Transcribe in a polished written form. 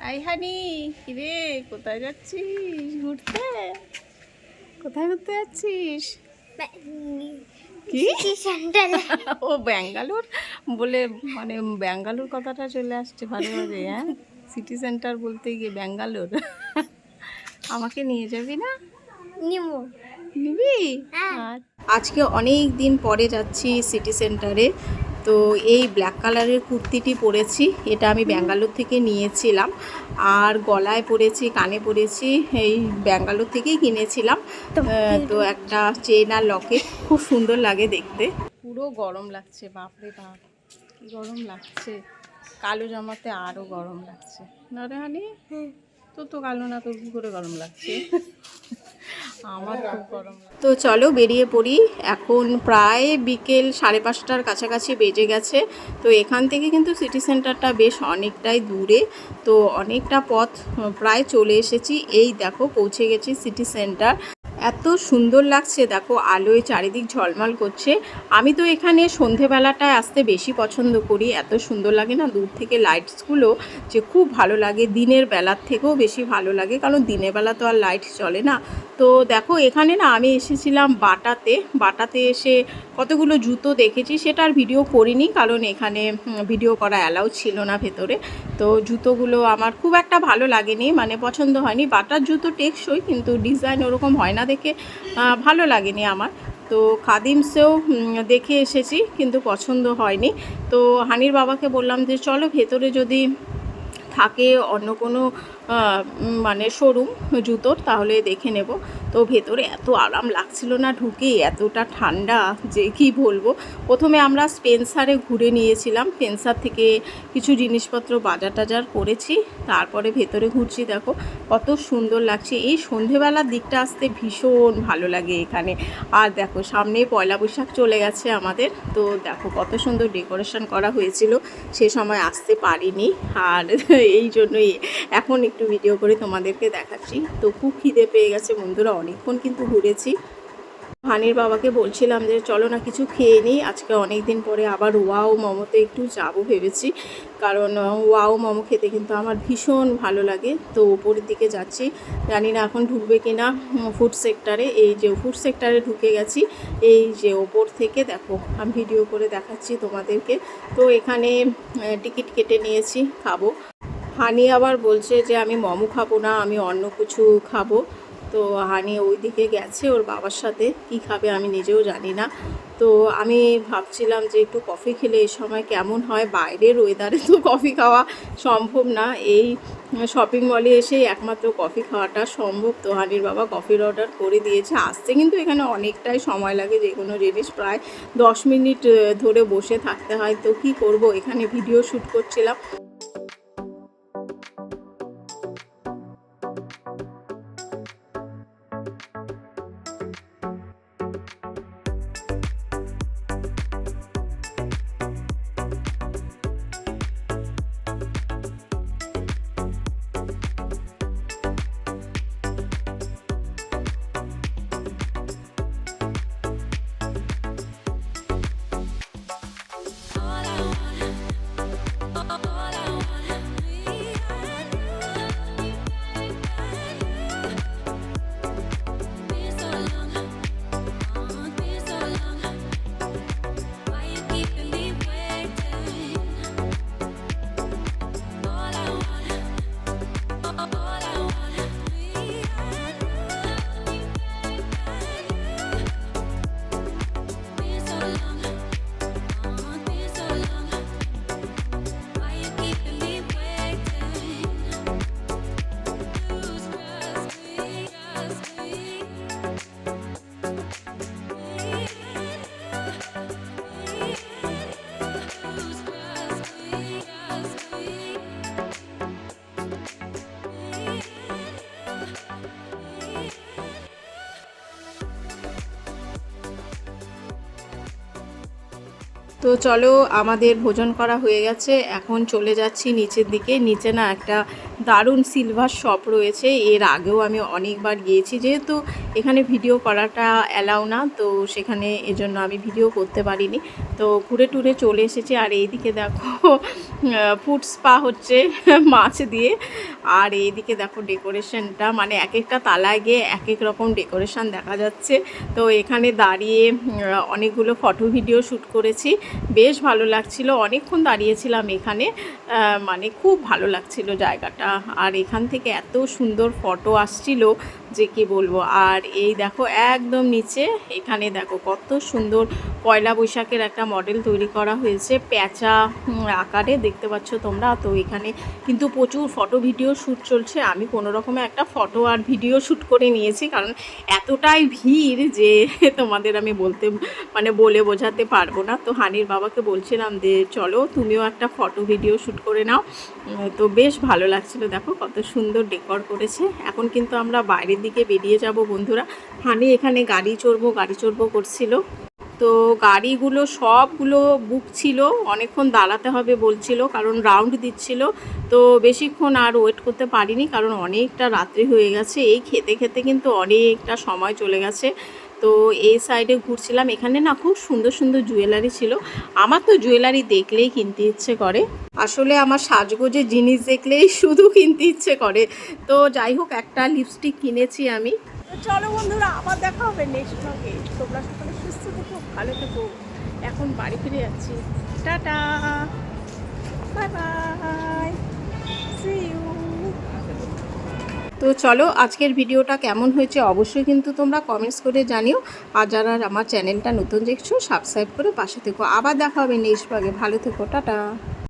I হানি, কিরে কোথায় যাচ্ছিস ঘুরতে? কোথায় ঘুরতে যাচ্ছিস? কি ও ব্যাঙ্গালোর বলে, মানে ব্যাঙ্গালোর কথাটা চলে আসছে ভালো ভাবে। হ্যাঁ, সিটি সেন্টার বলতে গিয়ে ব্যাঙ্গালোর। আমাকে নিয়ে যাবি না? নিবি? আজকে অনেক দিন পরে যাচ্ছি সিটি সেন্টারে। তো এই ব্ল্যাক কালারের কুর্তিটি পরেছি, এটা আমি ব্যাঙ্গালোর থেকে নিয়েছিলাম। আর গলায় পরেছি, কানে পরেছি, এই ব্যাঙ্গালোর থেকেই কিনেছিলাম। তো একটা চেন আর লকেট, খুব সুন্দর লাগে দেখতে। পুরো গরম লাগছে, বাপরে বাপ কি গরম লাগছে। কালো জামাতে আরও গরম লাগছে না রে হানি? তোর তো কালো না, তোর কী করে গরম লাগছে? আমার খুব গরম। তো চলো বেরিয়ে পড়ি। এখন প্রায় বিকেল 5:30টার কাছাকাছি বেজে গেছে। তো এখান থেকে কিন্তু সিটি সেন্টারটা বেশ অনেকটাই দূরে। তো অনেকটা পথ প্রায় চলে এসেছি। এই দেখো পৌঁছে গেছি সিটি সেন্টার। এত সুন্দর লাগছে, দেখো আলোয় চারিদিক ঝলমল করছে। আমি তো এখানে সন্ধেবেলাটায় আসতে বেশি পছন্দ করি, এত সুন্দর লাগে না দূর থেকে লাইটসগুলো, যে খুব ভালো লাগে। দিনের বেলার থেকেও বেশি ভালো লাগে, কারণ দিনের বেলা তো আর লাইট চলে না। তো দেখো এখানে না আমি এসেছিলাম বাটাতে এসে কতগুলো জুতো দেখেছি, সেটা আর ভিডিও করিনি, কারণ এখানে ভিডিও করা অ্যালাউ ছিল না ভেতরে। তো জুতোগুলো আমার খুব একটা ভালো লাগেনি, মানে পছন্দ হয়নি। বাটার জুতো টেকসই, কিন্তু ডিজাইন ওরকম হয় না দেখে ভালো লাগেনি আমার। তো খাদিমসেও দেখে এসেছি, কিন্তু পছন্দ হয়নি। তো হানির বাবাকে বললাম যে চলো ভেতরে যদি থাকে অন্য কোনো মানে শোরুম জুতোর, তাহলে দেখে নেব। তো ভেতরে এত আরাম লাগছিল না ঢুকে, এতটা ঠান্ডা যে কি বলবো। প্রথমে আমরা স্পেন্সারে ঘুরে নিয়েছিলাম, স্পেন্সার থেকে কিছু জিনিসপত্র বাজার টাজার করেছি, তারপরে ভেতরে ঘুরছি। দেখো কত সুন্দর লাগছে, এই সন্ধেবেলার দিকটা আসতে ভীষণ ভালো লাগে এখানে। আর দেখো সামনে পয়লা বৈশাখ চলে গেছে আমাদের, তো দেখো কত সুন্দর ডেকোরেশন করা হয়েছিল, সে সময় আসতে পারিনি। আর এই জন্যই এখন একটু ভিডিও করে তোমাদেরকে দেখাচ্ছি। তো খুব খিদে পেয়ে গেছে বন্ধুরা, অনেকক্ষণ কিন্তু ঘুরেছি। হানির বাবাকে বলছিলাম যে চলো না কিছু খেয়ে নিই, আজকে অনেক দিন পরে আবার ওয়াও মোমোতে একটু যাবো ভেবেছি, কারণ ওয়াও মোমো খেতে কিন্তু আমার ভীষণ ভালো লাগে। তো ওপরের দিকে যাচ্ছি, জানি না এখন ঢুকবে কিনা ফুড সেক্টরে। এই যে ফুড সেক্টরে ঢুকে গেছি, এই যে ওপর থেকে দেখো আমি ভিডিও করে দেখাচ্ছি তোমাদেরকে। তো এখানে টিকিট কেটে নিয়েছি, খাবো। হানি আবার বলছে যে আমি মোমো খাবো না, আমি অন্য কিছু খাবো। তো হানি ওই দিকে গেছে ওর বাবার সাথে, কি খাবে আমি নিজেও জানি না। তো আমি ভাবছিলাম যে একটু কফি খেলে এই সময় কেমন হয়, বাইরের ওয়েদারে তো কফি খাওয়া সম্ভব না, এই শপিং মলে এসেই একমাত্র কফি খাওয়াটা সম্ভব। তো হানির বাবা কফির অর্ডার করে দিয়েছে। আসতে কিন্তু এখানে অনেকটাই সময় লাগে, যে কোনো জিনিস প্রায় 10 মিনিট ধরে বসে থাকতে হয়। তো কি করব, এখানে ভিডিও শ্যুট করছিলাম। তো চলো, আমাদের ভোজন করা হয়ে গেছে, এখন চলে যাচ্ছি নিচের দিকে। নিচে না একটা দারুণ সিলভার শপ রয়েছে, এর আগেও আমি অনেকবার গিয়েছি, যেহেতু এখানে ভিডিও করাটা অ্যালাউ না, তো সেখানে এজন্য আমি ভিডিও করতে পারিনি। তো ঘুরে টুরে চলে এসেছি। আর এইদিকে দেখো ফুড স্পা হচ্ছে মাছ দিয়ে। আর এইদিকে দেখো ডেকোরেশনটা, মানে এক একটা তালায় গিয়ে এক এক রকম ডেকোরেশন দেখা যাচ্ছে। তো এখানে দাঁড়িয়ে অনেকগুলো ফটো ভিডিও শ্যুট করেছি, বেশ ভালো লাগছিল, অনেকক্ষণ দাঁড়িয়েছিলাম এখানে, মানে খুব ভালো লাগছিল জায়গাটা। আর এখান থেকে এত সুন্দর ফটো আসছিল যে কি বলবো। আর এই দেখো একদম নিচে এখানে দেখো কত সুন্দর পয়লা বৈশাখের একটা মডেল তৈরি করা হয়েছে, প্যাঁচা আকারে দেখতে পাচ্ছ তোমরা। তো এখানে কিন্তু প্রচুর ফটো ভিডিও শ্যুট চলছে। আমি কোনো রকমে একটা ফটো আর ভিডিও শ্যুট করে নিয়েছি, কারণ এতটাই ভিড় যে তোমাদের আমি বলে বোঝাতে পারবো না। তো হানির বাবাকে বলছিলাম যে চলো তুমিও একটা ফটো ভিডিও শ্যুট করে নাও। তো বেশ ভালো লাগছিল, দেখো কত সুন্দর ডেকর করেছে। এখন কিন্তু আমরা বাইরের দিকে বেরিয়ে যাব বন্ধুরা। হানি এখানে গাড়ি চড়বো করছিল। তো গাড়িগুলো সবগুলো বুক ছিল, অনেকক্ষণ দাঁড়াতে হবে বলছিল, কারণ রাউন্ড দিচ্ছিল। তো বেশিক্ষণ আর ওয়েট করতে পারিনি, কারণ অনেকটা রাত্রি হয়ে গেছে। এই খেতে খেতে কিন্তু অনেকটা সময় চলে গেছে। তো এই সাইডে ঘুরছিলাম, এখানে না খুব সুন্দর সুন্দর জুয়েলারি ছিল। আমার তো জুয়েলারি দেখলেই কিনতে ইচ্ছে করে, আসলে আমার সাজগোজের জিনিস দেখলেই শুধু কিনতে ইচ্ছে করে। তো যাই হোক, একটা লিপস্টিক কিনেছি আমি। চলো বন্ধুরা, আবার দেখা হবে নেক্সট ব্লগে। তোমরা সকলে সুস্থ থেকো, ভালো থেকো। এখন বাড়ি ফিরে যাচ্ছি, tata, bye bye, see you. তো চলো, আজকের ভিডিওটা কেমন হয়েছে অবশ্যই কিন্তু তোমরা কমেন্টস করে জানিও। আর যারা আমার চ্যানেলটা নতুন দেখছো সাবস্ক্রাইব করে পাশে থেকো। আবার দেখা হবে নেক্সট ব্লগে, ভালো থেকো, টাটা।